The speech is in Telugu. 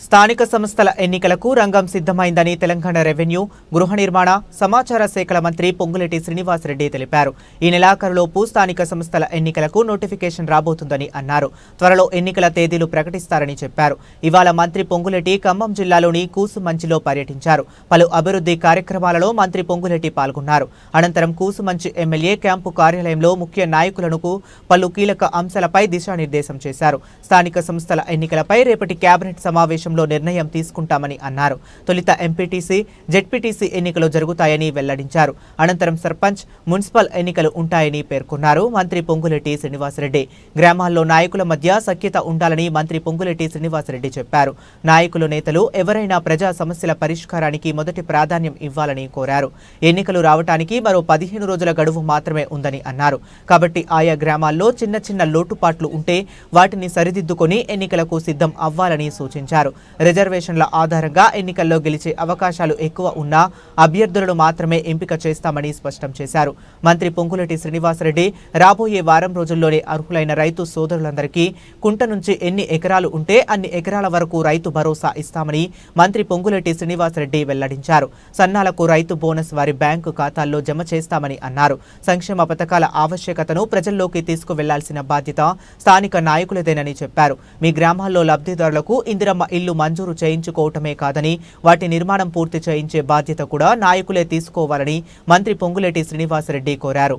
స్థానిక సంస్థల ఎన్నికలకు రంగం సిద్ధమైందని తెలంగాణ రెవెన్యూ, గృహ నిర్మాణ, సమాచార శాఖల మంత్రి పొంగులేటి శ్రీనివాసరెడ్డి తెలిపారు. ఈ నెలాఖరులోపు స్థానిక సంస్థల ఎన్నికలకు నోటిఫికేషన్ రాబోతుందని అన్నారు. త్వరలో ఎన్నికల తేదీలు ప్రకటిస్తారని చెప్పారు. ఇవాళ మంత్రి పొంగులేటి ఖమ్మం జిల్లాలోని కూసుమంచిలో పర్యటించారు. పలు అభివృద్ధి కార్యక్రమాలలో మంత్రి పొంగులేటి పాల్గొన్నారు. అనంతరం కూసుమంచి ఎమ్మెల్యే క్యాంపు కార్యాలయంలో ముఖ్య నాయకులను పలు కీలక అంశాలపై దిశానిర్దేశం చేశారు. స్థానిక సంస్థల ఎన్నికలపై రేపటి కేబినెట్ సమావేశం నిర్ణయం తీసుకుంటామని అన్నారు. తొలుత ఎంపీటీసీ, జెడ్పీటీసీ ఎన్నికలు జరుగుతాయని వెల్లడించారు. అనంతరం సర్పంచ్, మున్సిపల్ ఎన్నికలు ఉంటాయని పేర్కొన్నారు. మంత్రి పొంగులేటి శ్రీనివాసరెడ్డి గ్రామాల్లో నాయకుల మధ్య సఖ్యత ఉండాలని మంత్రి పొంగులేటి శ్రీనివాసరెడ్డి చెప్పారు. నాయకులు, నేతలు ఎవరైనా ప్రజా సమస్యల పరిష్కారానికి మొదటి ప్రాధాన్యం ఇవ్వాలని కోరారు. ఎన్నికలు రావడానికి మరో 15 రోజుల గడువు మాత్రమే ఉందని అన్నారు. కాబట్టి ఆయా గ్రామాల్లో చిన్న చిన్న లోటుపాట్లు ఉంటే వాటిని సరిదిద్దుకొని ఎన్నికలకు సిద్ధం అవ్వాలని సూచించారు. రిజర్వేషన్ల ఆధారంగా ఎన్నికల్లో గెలిచే అవకాశాలు ఎక్కువ ఉన్నా అభ్యర్థులను మాత్రమే ఎంపిక చేస్తామని స్పష్టం చేశారు. మంత్రి పొంగులేటి శ్రీనివాసరెడ్డి రాబోయే వారం రోజుల్లోనే అర్హులైన రైతు సోదరులందరికీ కుంట నుంచి ఎన్ని ఎకరాలు ఉంటే అన్ని ఎకరాల వరకు రైతు భరోసా ఇస్తామని మంత్రి పొంగులేటి శ్రీనివాసరెడ్డి వెల్లడించారు. సన్నాలకు రైతు బోనస్ వారి బ్యాంకు ఖాతాల్లో జమ చేస్తామని అన్నారు. సంక్షేమ పథకాల ఆవశ్యకతను ప్రజల్లోకి తీసుకువెళ్లాల్సిన బాధ్యత స్థానిక నాయకులదేనని చెప్పారు. మీ గ్రామాల్లో లబ్ధిదారులకు ఇందిరమ్మ ఇల్లు మంజూరు చేయించుకోవటమే కాదని వాటి నిర్మాణం పూర్తి చేయించే బాధ్యత కూడా నాయకులే తీసుకోవాలని మంత్రి పొంగులేటి శ్రీనివాసరెడ్డి కోరారు.